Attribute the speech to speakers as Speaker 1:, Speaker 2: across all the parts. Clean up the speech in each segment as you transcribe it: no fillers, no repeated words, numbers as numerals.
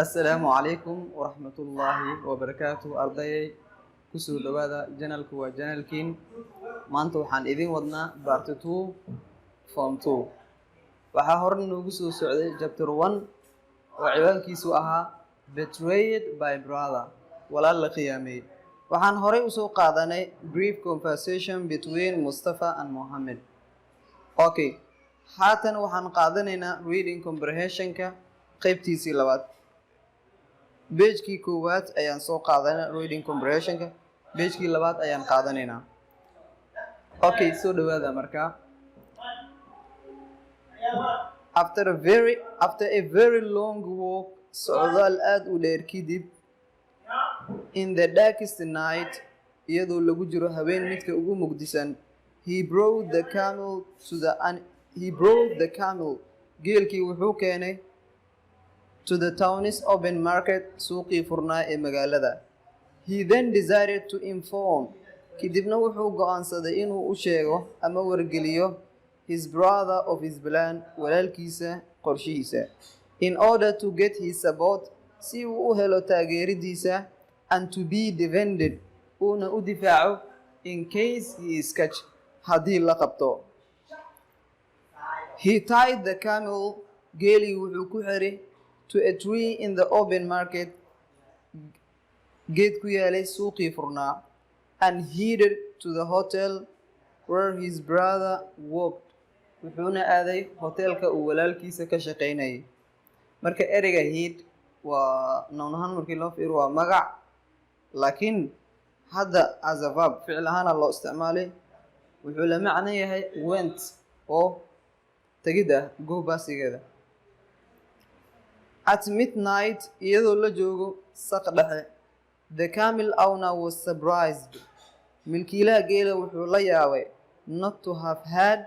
Speaker 1: السلام عليكم ورحمة الله وبركاته أرضي كسو دوادا جنالك وجنالكين maanta waxaan idin wadnaa part 2 form 2 waxaa hore noogu soo socday chapter 1 oo ciwaankiisu ahaa betrayed by brother walaal la khiyaamay waxaan hore u soo qaadanay brief conversation between Mustafa and Mohammed. Okay, haatan waxaan qaadanaynaa reading comprehension-ka qaybtiisii labaad. Page-kii koowaad ayaan soo qaadanay reading comprehension-ka, page-kii labaad ayaan qaadanaynaa. Okay, so dhawaada markaa. After a very long walk, socdaal aad u dheer kadib, in the darkest night, iyadoo lagu jiro habeen midka ugu mugdisan, he brought the camel geelkii wuxuu keenay to the town's open market, suuqii furnaa ee magaalada. He then decided to inform, kadibna wuxuu go'aansaday inuu u sheego ama wargeliyo his brother of his plan, walaalkiisa qorshihiisa, in order to get his support, si uu u helo taageeridiisa, and to be defended, uuna u difaaco in case he is catched, haddii la qabto. He tied the camel, geelii wuxuu ku xiray, to a tree in the open market, geed ku yaalay suuqii furnaa, and headed to the hotel where his brother worked. Wuxuuna aaday hotelka uu walaalkiisa ka shaqaynayay. Marka ereyga head waa noun ahaan markii loo fiiriyo waa magac, laakiin hadda as a verb ficil ahaan loo isticmaalay wuxuu la macno yahay went oo tagida go basigeeda. At midnight, iyadoo la joogo saq dhexe, the camel owner was surprised. Milkiilaha geela wuxuu la yaabay not to have heard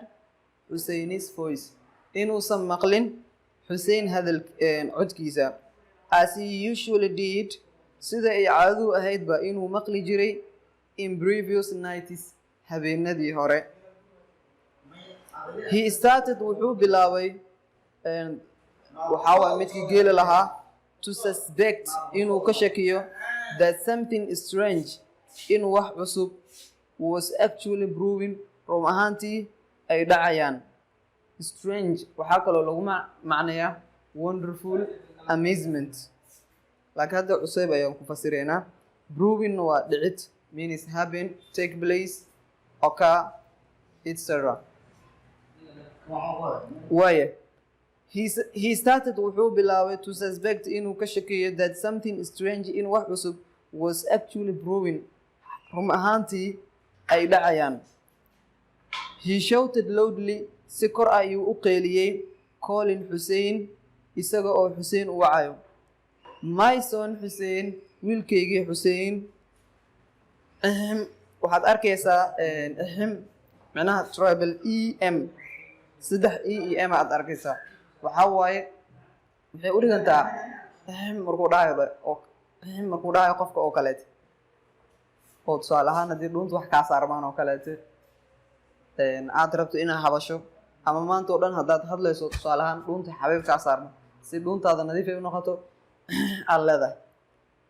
Speaker 1: Hussein's voice, inuusan maqlin Hussein codkiisa, as he usually did, sida ay caadadu ahaydba inuu maqli jiray in previous nights, habeenadii hore. He started, wuxuu bilaabay waxaa waa midkii geela lahaa, to suspect, inuu ka shakiyo that something strange, in wax cusub, was actually brewing, run ahaantii ay dhacayaan. Strange waxaa kaloo lagu macnayaa wonderful, amazement, laakiin hadda cusub ayaan ku fasiraynaa. Brewing waa dhicid, means happen, take place, occur, etc. Waaye he started, wuxuu bilaabay to suspect, inuu ka shakiyo that something strange, in wax cusub, was actually brewing, run ahaantii ay dhacayaan. He shouted loudly, si kor ayuu u qeyliyey, calling Hussein, isaga oo Hussein u wacayo. My son Hussein, wiilkaygii Hussein. Waxaad arkaysaa macnaha tribal em, saddex em aad arkaysaa. waxaa waaye waxay u dhigantaa markuu dhahayo qofka oo kaleete, oo tusaale ahaan haddii dhuunta wax kaa saarmaan oo kaleete aad rabto inaad hadasho, ama maanta oo dhan haddaad hadlayso tusaale ahaan dhuunta xabiib kaa saarma, si dhuuntaada nadiif ay u noqoto aad leedahay.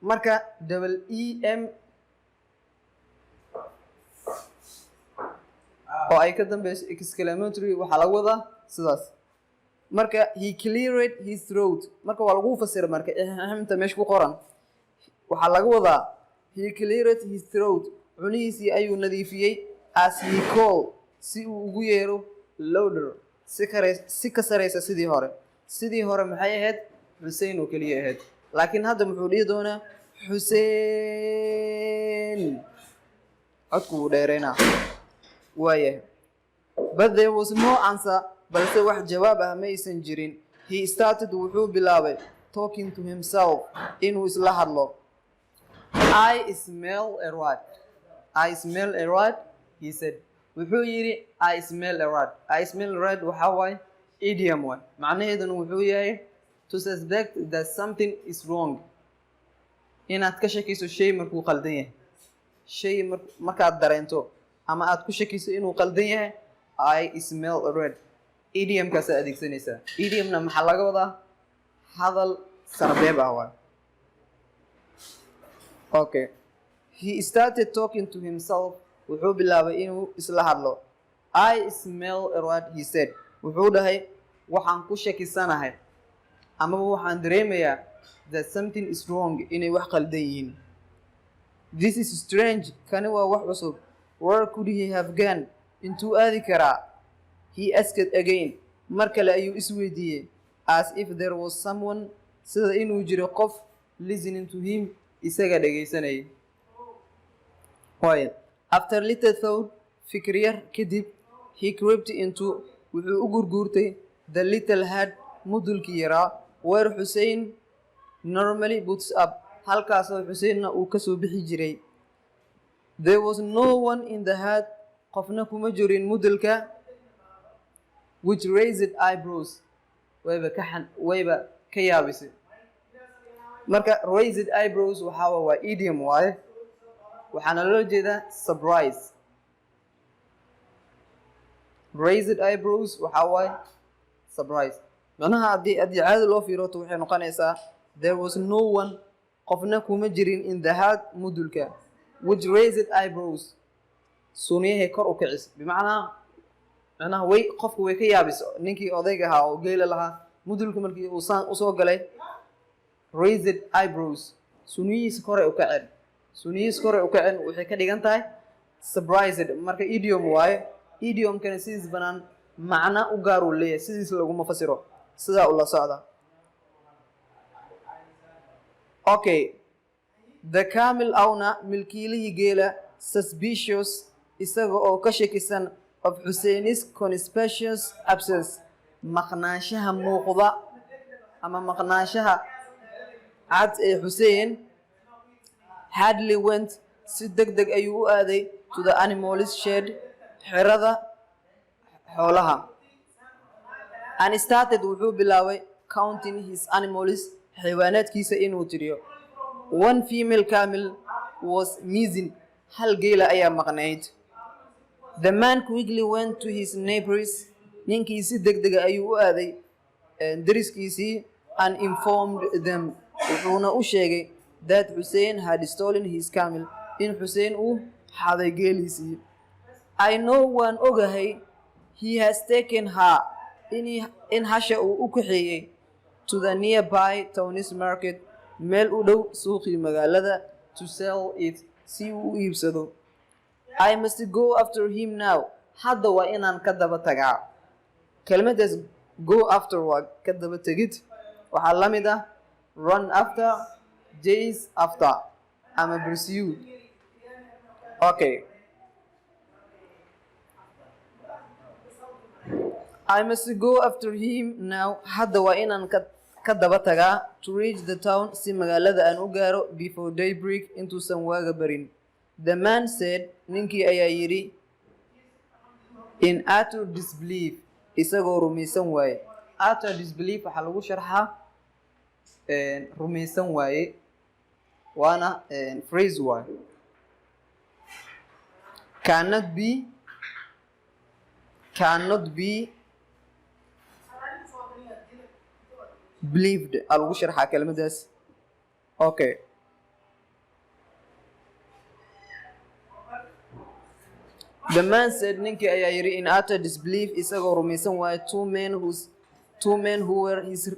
Speaker 1: marka double em oo ay ka dambeyso exclamatory waxaa lagu wadaa sidaas. marka he cleared his throat, marka waa lagu fasira marka inta meesha ku qoran waxaa laga wadaa he cleared his throat, cunihiisii ayuu nadiifiyey, as he called, si uu ugu yeero louder, si ka sareysa sidii hore. sidii hore maxay ahayd? Hussein oo keliya ahayd, laakiin hadda muxuu dhihi doonaa Hussein, codku wuu dheereynaa. waayahay, but there was no answer, balse wax jawaab ah ma aysan jirin. He started, wuxuu bilaabay talking to himself, inuu isla hadlo. I smell a rat, he said. wuxuu yidhi I smell a rat. I smell a rat waxaa waaye idiom waay, macnaheeduna wuxuu yahay to suspect that something is wrong, inaad ka shakiso shay markuu qaldan yahay. shay markaad dareento ama aad ku shakiso inuu qaldan yahay, I smell a rat, idiomkaasa adeegsanaysaa. idiomna maxaa laga wadaa? hadal sarbeeb ah waay. Okay, he started talking to himself. Wuxuu bilaabay inuu isla hadlo. I smell a rat, he said. Wuxuu dhahay waxaan ku shakisanahay ama waxaan dareemayaa that something is wrong, inay wax qaldan yihiin. This is strange, kani waa wax cusub. Where could he have gone? Intuu aadi karaa? He asked again. Mar kale ayuu isweydiiyey, as if there was someone, sida inuu jiro qof listening to him, isaga dhagaysanayay. After little thought, fikir yar kadib, he crept into, wuxuu u gurguurtay the little hut, mudulkii yaraa, where Hussein normally puts up, halkaasoo Husseinna uu ka soo bixi jiray. There was no one in the hut, qofna kuma jirin mudulka, which raised eyebrows, wayba ka yaabisay. Marka raised eyebrows waxaa waa idiom waaye, waxaana loo jeedaa surprise. Raised eyebrows waxaa waaye surprise. Macnaha haddii caadi loo fiiroto waxay noqonaysaa there was no one, qofna kuma jirin in the hut mudulka, which raised eyebrows, suuniyahay kor u kicis. Macnaha qofku way ka yaabiso. Ninkii odayga ahaa oo geela lahaa mudulka markii uu saan usoo galay, raised eyebrows, suuniyihiisa koray u kaceen. Suuniyihiisa koray u kaceen waxay ka dhigan tahay surprised. Marka idiom waaye. Idiomkana sidiis banaan macna u gaar uu leeyahay, sidiis laguma fasiro. Sidaa ula socda. Okay, the camel owner, milkiilihii geela, suspicious, isaga oo ka shakisan of Hussein's conspicuous absence, maqnaanshaha muuqda ama maqnaanshaha cad ee Hussein, hardly went, si degdeg ayuu u aaday to the animal's shed, xerada xoolaha, and started, wuxuu bilaabay counting his animals, xayawaanaadkiisa inuu tiriyo. One female camel was missing, hal geela ayaa maqnayd. The man quickly went to his neighbors, ninkii si degdega ayuu u aaday deriskiisii, and informed them, wuxuuna u sheegay that Hussein had stolen his camel, in Hussein uu xaday geeliisii. I know, waan ogahay, he has taken her, in hasha uu u kaxeeyey, to the nearby town's market, meel u dhow suuqii magaalada, to sell it, si uu u iibsado. I must go after him now, hadda waa inaan ka daba tagaa. Kelmadaas go after waa ka daba tegid, waxaa la mid ah run after, chase after, ama pursue. Okay, I must go after him now, hadda waa inaan ka daba tagaa, to reach the town, si magaalada aan u gaaro, before daybreak, intuusan waaga barin. The man said, ninkii ayaa yidhi, in utter disbelief, isagoo rumaysan waaye. Utter disbelief waxaa lagu sharxaa rumaysan waaye, waana phrase waaye. Cannot be believed aa lagu sharxaa kelmadaas. Okay, the man said, ninkii ayaa yidhi, in utter disbelief, isagoo rumaysan waaye. Two men who were his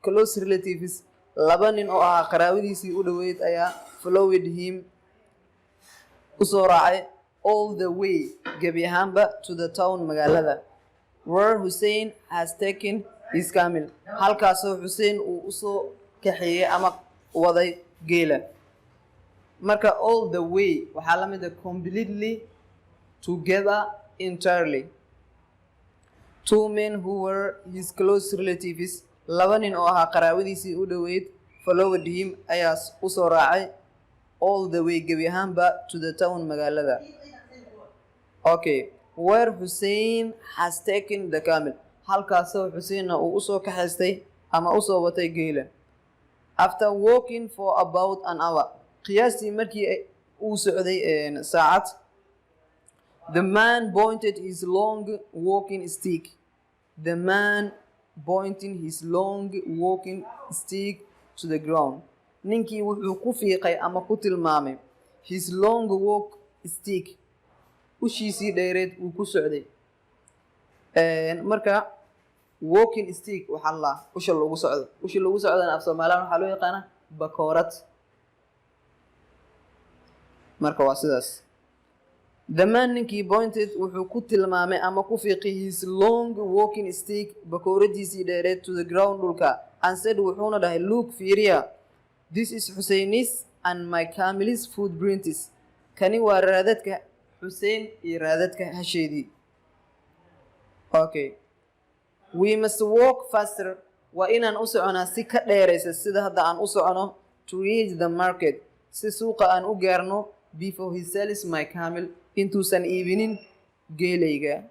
Speaker 1: close relatives, laba nin oo ahaa qaraabadiisii u dhoweyd ayaa followed him, u soo raacay, all the way, gebi ahaanba, to the town, magaalada, where Hussein has taken his camel, halkaasoo Hussein uu usoo kaxeeyey ama waday geela. Marka all the way waxaa la mid ah completely, together, entirely. Two men who were his close relatives, laba nin oo ahaa qaraabadiisii u dhoweyd, followed him, ayaa u soo raacay, all the way, gebi ahaanba, to the town, magaalada. Okay, where Hussein has taken the camel, halkaasoo Husseinna uu usoo kaxaystay ama usoo watay geela. After walking for about an hour, qiyaastii markii uu socday saacad, the man pointed his long walking stick. The man pointing his long walking stick to the ground. Ninkii wuxuu ku fiiqay ama ku tilmaamay his long walk stick. Ushiisii dheereed uu ku socday. Marka walking stick waxaa la usha lagu socdo. Usha lagu socdana af Soomaaliyan waxaa loo yaqaanaa bakoorad. Marka waa sidaas. The man ninkii pointed wuxuu ku tilmaamay ama ku fiiqay his long walking stick bakooradiisii dheereed to the ground dhulka and said wuxuuna dhahay look fiiriya this is Husseini's and my Kamil's footprints. Kani waa raadadka Hussein iyo raadadka hasheedii. Okay. We must walk faster. Waa inaan u soconaa si ka dheeraysa sida hadda aan u socono to reach the market. Si suuqa aan u gaarno before he sells my camel intuusan iibinin geelayga.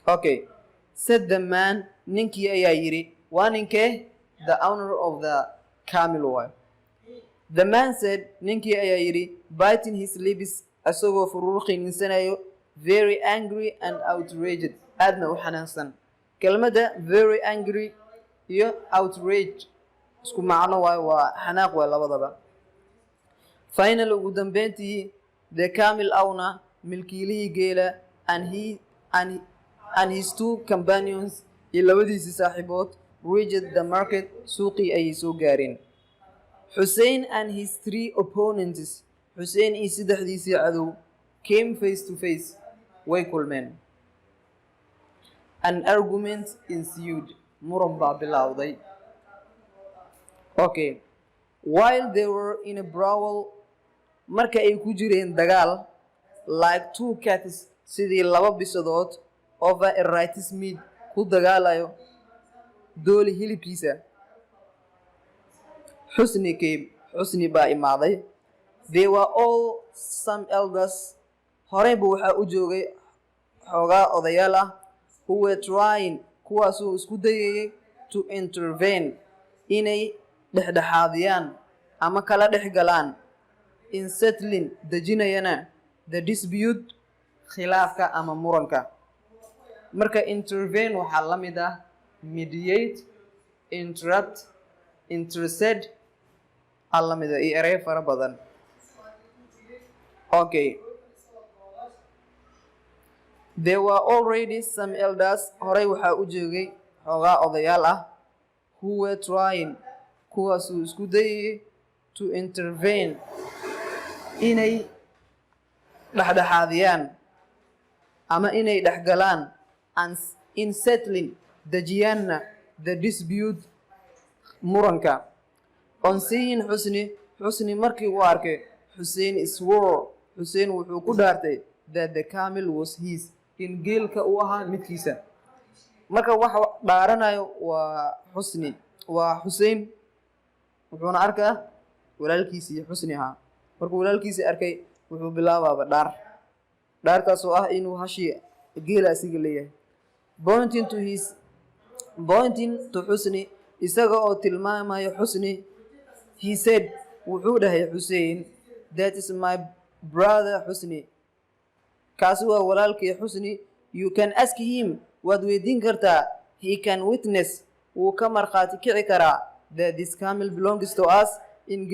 Speaker 1: Okay. Said the man, ninkii ayaa yidhi, waa ninkee? The owner of the camel way. The man said, ninkii ayaa yidhi, biting his lips asagoo furuur qiininsanayo, very angry and outraged. Aadna u xanaansan. Kelmadda very angry iyo outraged isku macno waay waa xanaaq waa labadaba. Final ugu dambeyntii the camel owner milkiilihii geela and his two companions iyo labadiisii saaxiibood reached the market suuqii ayay soo gaareen. Hussein and his three opponents Hussein iyo saddexdiisii cadow came face to face way kulmeen. An argument ensued. Muran baa bilowday. Okay. While they were in a brawl, marka ay ku jireen dagaal, like two cats, sidii laba bisadood over a right's meat ku dagaalayo dooli hilibkiisa. Husni baa imaaday. They were all some elders. Horey buu waxaa u joogay xoogaa odayaal ah who were trying kuwaasuu isku dayayay to intervene inay dhexdhexaadiyaan ama kala dhex galaan in settling dejinayana the dispute khilaafka ama muranka. Marka intervene waxaa la mid ah mediate, interrupt, intercede alla mid ah iyo ereyo fara badan. Okay. There were already some elders horey waxaa u joogay xoogaa odayaal ah who were trying kuwaasuu isku dayayay to intervene inay dhexdhexaadiyaan ama inay dhexgalaan and in settling dejiyaanna the dispute muranka. On seeing Husni markii uu arkay Hussein swore Hussein wuxuu ku dhaartay that the camel was his in geelka uu ahaa midkiisa. Marka waxa dhaaranayo waa Hussein wuxuuna arkaa walaalkiisii Husni ahaa. Markuu walaalkiisii arkay wuxuu bilaabaaba dhaartaasoo ah inuu hashi geela asiga leeyahay. Pointing to Husni isaga oo tilmaamayo Husni, he said wuxuu dhahay Hussein, that is my brother Husni. Kaasi waa walaalkii Husni. You can ask him, waad weydiin kartaa. He can witness, wuu ka markhaati kici karaa that this camel belongs to us in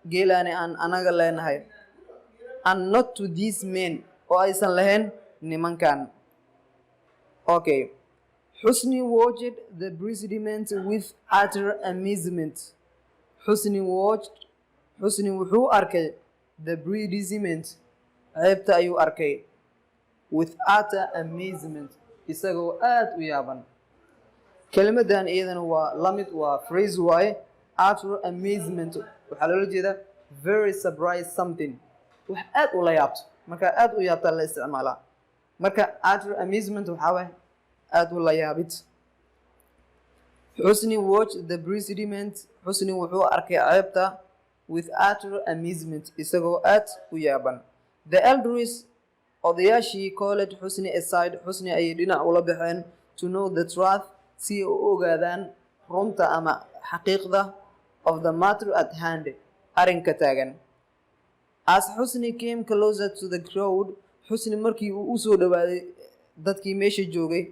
Speaker 1: geelaani aan anaga leenahay and not to these men oo aysan lahayn nimankan. Okay. Husni watched the proceedings with utter amazement. Husni wuxuu arkay the proceedings ceebta ayuu arkay with utter amazement isagoo aad u yaaban. Kelmadan iyadana waa lamid waa phrase waaye utter amazement waxaa loola jeedaa very surprised something wax aad u la yaabto marka aad u yaabta la isticmaalaa. Marka utter amazement waxaa waaye aad u la yaabid. Husni watched the proceedings. Husni wuxuu arkay ceebta with utter amazement isagoo aad u yaaban. The elders odayaashii called Husni aside. Husni ayay dhinac ula baxeen to know the truth si ay u ogaadaan runta ama xaqiiqda of the matter at hand arrinka taagan. As Husni came closer to the crowd, Husni markii uu u soo dhawaaday dadkii meesha joogay,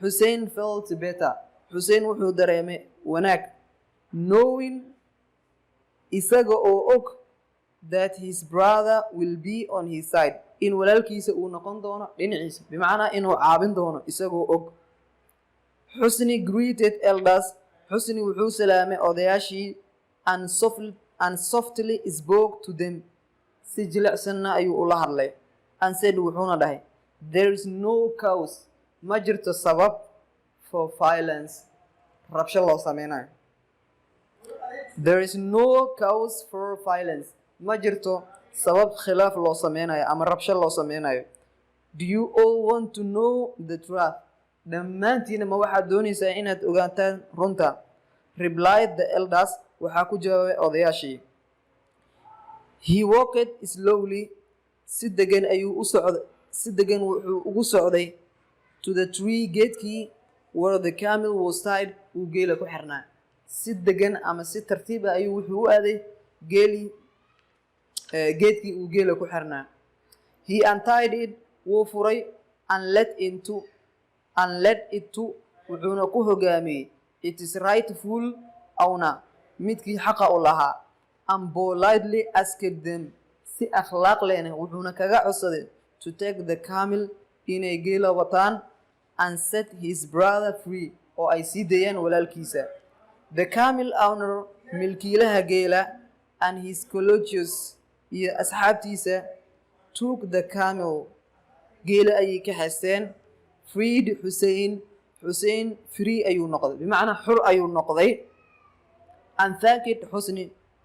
Speaker 1: Hussein felt better. Hussein wuxuu dareemay wanaag knowing isaga oo og that his brother will be on his side in walaalkiisa uu noqon doono dhinaciisa bimacnaa inuu caabin doono isagoo og xusni greeted elders xusni wuxuu salaamay odayaashii and softly spoke to them si jilicsanna ayuu ula hadlay and said wuxuuna dhahay there is no cause ma jirto sabab for violence rabsho loo sameynayo there is no cause for violence ma jirto sabab khilaaf loo sameynayo ama rabsho loo sameynayo do you all want to know the truth dhammaantiina ma waxaad doonaysaa inaad ogaataan runta replied the elders waxaa ku jawaabay odayaashii he walked slowly si degan wuxuu ugu socday to the tree geedkii where the camel was tied uu geela ku xirnaa si degan ama si tartiib ah ayuu wuxuu u aaday geedkii uu geela ku xirnaa he untied it wuu furay and led it to wuxuuna ku hogaamiyey it is rightful awna midkii xaqa u lahaa and politely asked them si akhlaaq lehna wuxuuna kaga codsaday to take the camel inay geela wataan and set his brother free oo ay sii dayaan walaalkiisa the camel owner milkiilaha geela and his colleagues iyo asxaabtiisa took the camel geela ayay ka haysteen freed Hussein free ayuu noqday bimacnaa xur ayuu noqday and thanked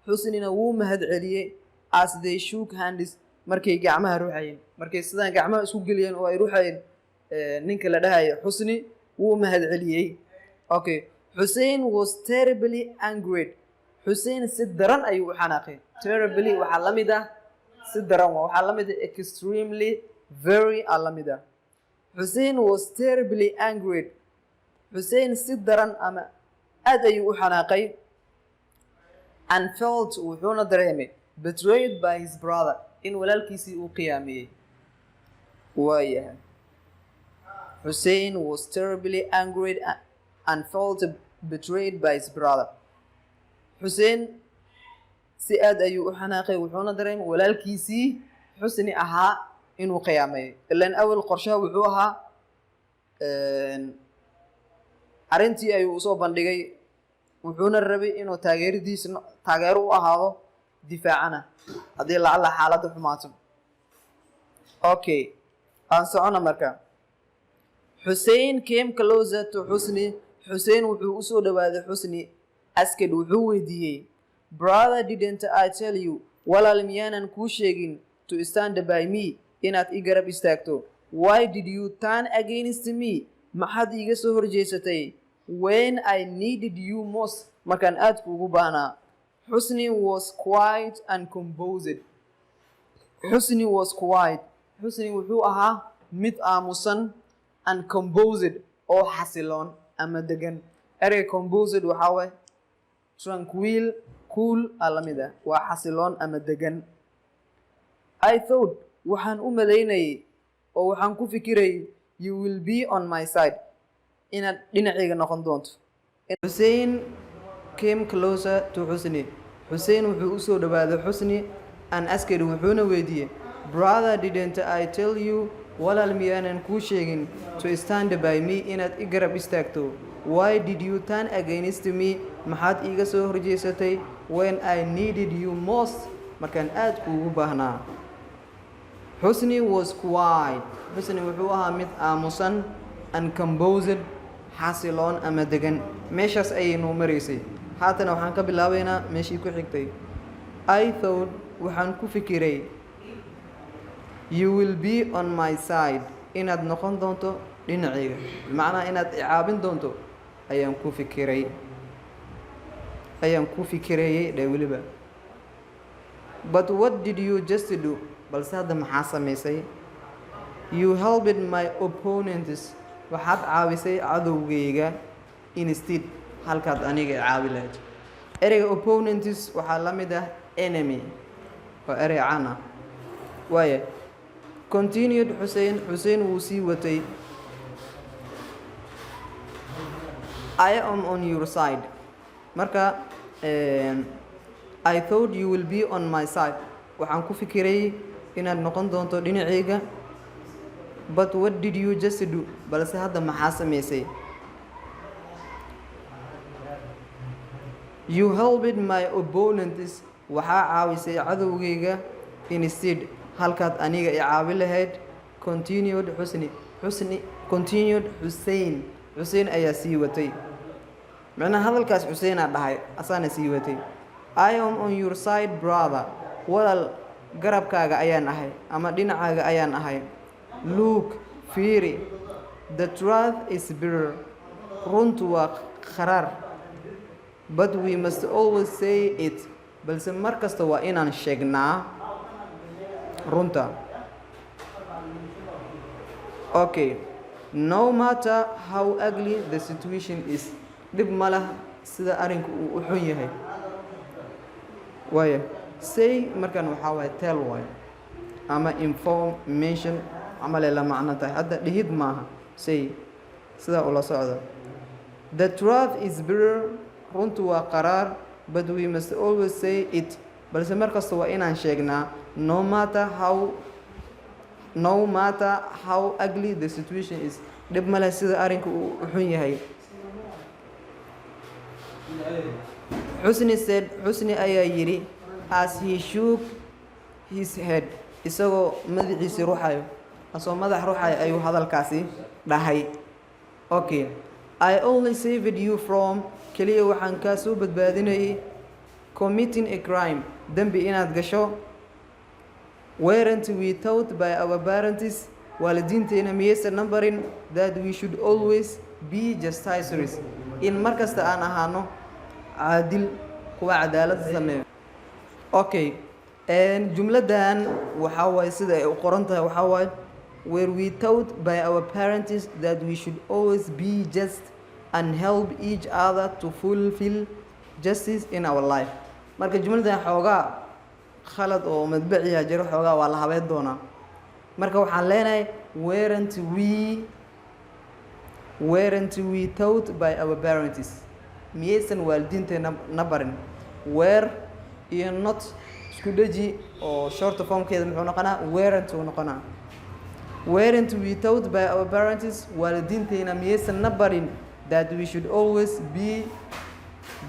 Speaker 1: xusnina wuu mahad celiyey as they shook hands markay gacmaha ruuxayeen markay sidaan gacmaha isku geliyeen oo ay ruuxayeen ninka la dhahayo xusni wuu mahad celiyey okay Hussein was terribly angry Hussein si daran ayuu u xanaaqay terribly waxaa la mid ah si daran waxaa la mid ah extremely very la mid ah Hussein was terribly angry Hussein si daran ama aad ayuu u xanaaqay and felt wuxuuna dareemay betrayed by his brother in walaalkiisii uu qiyaamiyey waayahay Hussein was terribly angry and felt betrayed by his brother Hussein si aad ayuu u xanaaqay wuxuuna dareemay walaalkiisii xusni ahaa inuu qiyaamay ilaan awal qorshaha wuxuu ahaa arintii ayuu usoo bandhigay wuxuuna rabay inuu taageero u ahaado difaacana haddii lacala xaaladda xumaato okay aan socona marka Hussein came closer to Husni Hussein wuxuu usoo dhawaaday Husni asked wuxuu weydiiyey brother didn't I tell you walaal miyaanan kuu sheegin to stand by me inaad i garab istaagto why did you turn against me maxaad iga soo horjeesatay when I needed you most markaan aad kuugu baahnaa Husni was quiet and composed Husni wuxuu ahaa mid aamusan and composed oo xasiloon ama degan ereyga composed waxaa waay tranquil cool la mid ah waa xasiloon ama degan I thought waxaan u malaynayay oo waxaan ku fikirayay you will be on my side inaad dhinacayga noqon doonto Hussein came closer to Husni Hussein wuxuu usoo dhawaaday Husni and asked wuxuuna weydiiyey brother didn't I tell you walaal miyaanan kuu sheegin to stand by me inaad i garab istaagto why did you turn against me maxaad iga soo horjeesatay when I needed you most markaan aad kuugu baahnaa Husni was quiet Husni wuxuu ahaa mid aamusan and composed xasiloon ama degan meeshaas ayaynu maraysay haatan waxaan ka bilaabaynaa meeshii ku xigtay I thought waxaan ku fikiray you will be on my side inaad noqon doonto dhinacayga macnaa inaad i caabin doonto ayaan ku fikirayay weliba but what did you just do balse hadda maxaa samaysay you helped my opponents waxaad caawisay cadowgayga instead halkaad aniga caawi lahayd ereyga opponents waxaa la mid ah enemy waa erey caan ah waaye continued Hussein wuu sii watay I am on your side marka I thought you will be on my side. Waxaan ku fikiray inaad noqon doonto dhinacayga. But what did you just do? Balse hadda maxaa samaysay? You helped my opponents. Waxaa caawisay cadowgayga instead halkaad aniga i caawi lahayd. Continued Hussein ayaa sii watay. macnaha hadalkaas Hussein aa dhahay asaana sii watay. I am on your side brother. Walaal garabkaaga ayaan ahay ama dhinacaaga ayaan ahay. Look, fiiri. The truth is bitter. Runtu waa kharaar. But we must always say it. balse mar kasta waa inaan sheegnaa runta. Okay, no matter how ugly the situation is, dhib ma laha sida arinku uu u xun yahay. Waayo, say markaan waxaa waaye tell waayo ama information camal la macno tahay. hadda dhihid maaha, say sida ula socda. The truth is bitter. runtu waa qaraar. But we must always say it. balse mar kasta waa inaan sheegnaa. No matter how ugly the situation is, dhib ma leh sida arinku uu u xun yahay. Xusni ayaa yidhi as he shook his head, isagoo madaxiisii ruxayo. asoo madax ruxayo ayuu hadalkaasi dhahay. Okay, I only saved you from, kaliya waxaan kaa soo badbaadinayay committing a crime, dembi inaad gasho. Weren't we taught by our parents, waalidiinteena miyaysan nambarin that we should always be justiciars, in mar kasta aan ahaano caadil, kuwa cadaalad sameeyo. Okay, jumladan waxaa waaye sida ay u qoran tahay waxaa waaye were we taught by our parents that we should always be just and help each other to fulfill justice in our life. marka jumladan xoogaa khalad oo madbaciya jiro, xoogaa waa la habeyn doonaa. marka waxaan leenahay weren't we taught by our parents, miyaysan waalidiinteena na barin. were iyo not isku dhaji oo short formkeeda muxuu noqonaa weren't uu noqonaa. weren't we taught by our parents, waalidiinteena miyaysan na barin that we should always be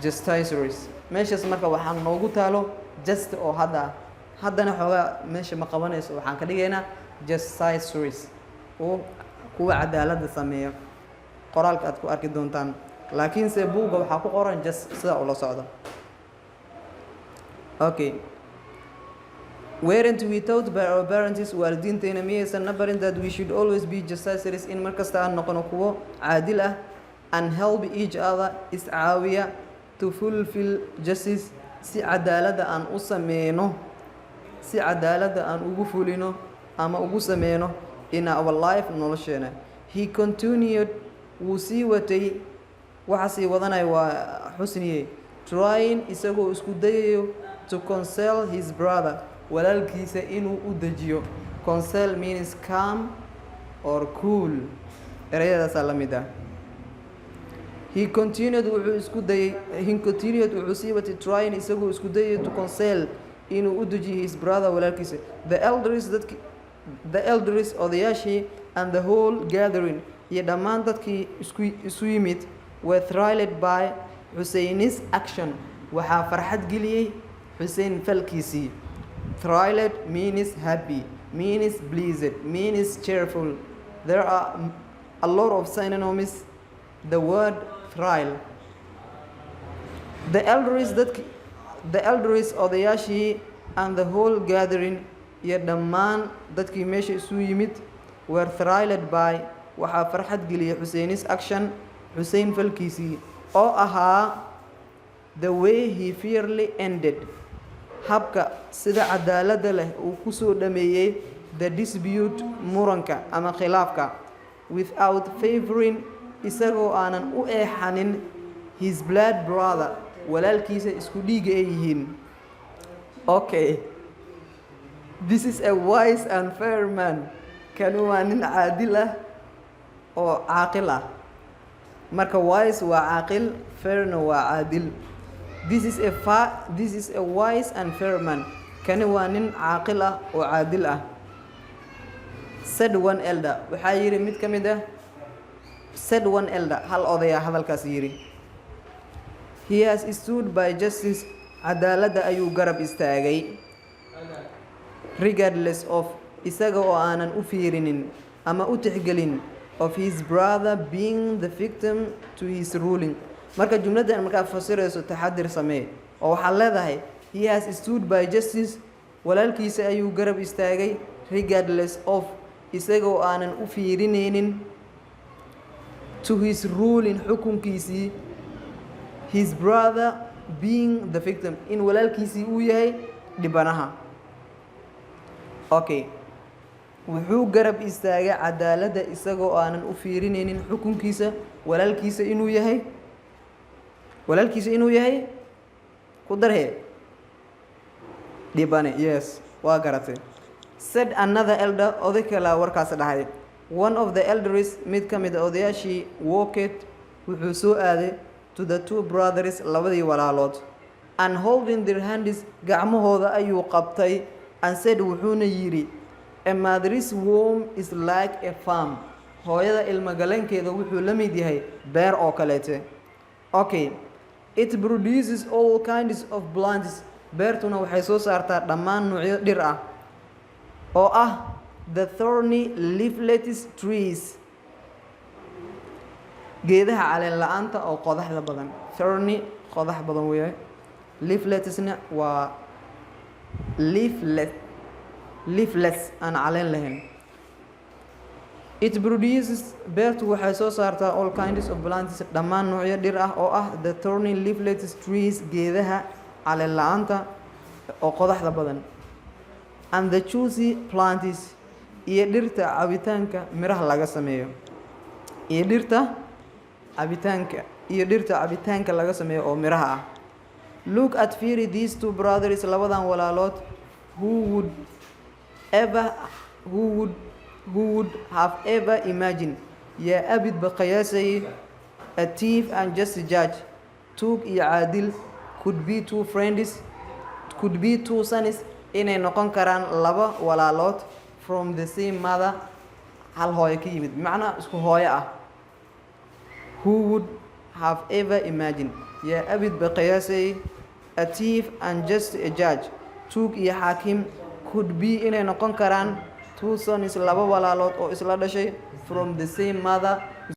Speaker 1: justiciars. meeshaas marka waxaan noogu taalo just oo haddana xoogaa meesha ma qabanayso, waxaan ka dhigaynaa justiciars oo kuwa cadaaladda sameeyo. qoraalka aad ku arki doontaan, laakiinse buugga waxaa ku qoran just sida ula socda. Okay, weren't we taught by our parents, waalidiinteena miyaysan na barin that we should always be justiciars, in mar kasta aan noqono kuwo caadil ah, and help each other, iscaawiya, to fulfill justice, si cadaaladda aan u sameyno, si cadaaladda aan ugu fulino ama ugu sameyno in our life, nolosheena. He continued, wuu sii watay, waxa sii wadanaya waa Xusniye, trying, isagoo isku dayayo to console his brother, walaalkiisa inuu u dejiyo. Console means calm or cool, ereyadaasaa la mid ah. He continued, wuxuu sii watay trying, isagoo isku dayayo to console, inuu u dejiyo his brother, walaalkiisa. The elders odayaashii and the whole gathering, iyo dhammaan dadkii isu yimid, were thrilled by Hussein's action. waxaa farxad geliyey Hussein falkiisii. Thrilled means happy, means pleased, means cheerful. There are a lot of synonyms the word thrill. The elders odayaashii and the whole gathering, iyo dhammaan dadkii meesha isu yimid, were thrilled by, waxaa farxad geliyey Hussein's action, Hussein falkiisii, oo ahaa the way he fairly ended, habka sida cadaaladda leh uu ku soo dhameeyey the dispute, muranka ama khilaafka, without favoring, isagoo aanan u eexanin his blood brother, walaalkiisa isku dhiiga ay yihiin. Okay, this is a wise and fair man. kani waa nin caadil ah oo caaqil ah. marka wise waa caaqil, fairna waa caadil. This is a wise and fair man. Kani waa nin caaqil ah oo caadil ah. Said one elder. Waxaa yiri mid ka mid ah. Said one elder. Hal odaya hadalkaas yiri. He has stood by justice. Cadaaladda ayuu garab istaagay. Regardless of isaga oo aanan u fiirinin ama u tixgelin of his brother being the victim to his ruling. Marka jumladan markaa fasirayso taxadir samee oo waxaa leedahay he has stood by justice walaalkiisa ayuu garab istaagay regardless of isaga oo aanan u fiirinaynin to his ruling xukunkiisii his brother being the victim in walaalkiisii uu yahay dhibanaha. Okay, wuxuu garab istaagay cadaaladda isagoo aanan u fiirinaynin xukunkiisa walaalkiisa inuu yahay ku darhe dhibane. Yes, waa garatay. Said another elder. Oday kale warkaas dhahay. One of the elders, mid ka mid odayaashii, walked wuxuu soo aaday to the two brothers, labadii walaalood, and holding their hands, gacmahooda ayuu qabtay, and said wuxuuna yiri, a mother's womb is like a farm. Hooyada ilma galankeeda wuxuu la mid yahay beer oo kaleete. Okay, it produces all kinds of plants. Beertuna waxay soo saartaa dhammaan noocyo dhir ah oo ah the thorny leafless trees. Geedaha caleen la'aanta oo qodaxda badan. Thorny qodax badan weeye. Leaflessna waa leafless aan caleen lahayn. It produces beertu waxay soo saartaa all kinds of plants dhammaan noocyo dhir ah oo ah the thorny leafless trees. Geedaha caleen la'aanta oo qodaxda badan. And the juicy plants iyo dhirta cabitaanka miraha laga sameeyo. Iyo dhirta cabitaanka laga sameeyo oo miraha ah. Look at Fury, these two brothers, labadan walaalood, who would have ever imagined, ya abid baqayaasay, a thief and just judge, tuug iyo caadil, could be two friends, could be two sons, inay noqon karaan laba walaalood from the same mother, hal hooyo ka yimid, macna isku hooyo ah. Who would have ever imagined, ya abid baqayaasay, a thief and just a judge, tuug iyo xaakim, could be inay noqon karaan two sons, laba walaalood oo isla dhashay from the same mother,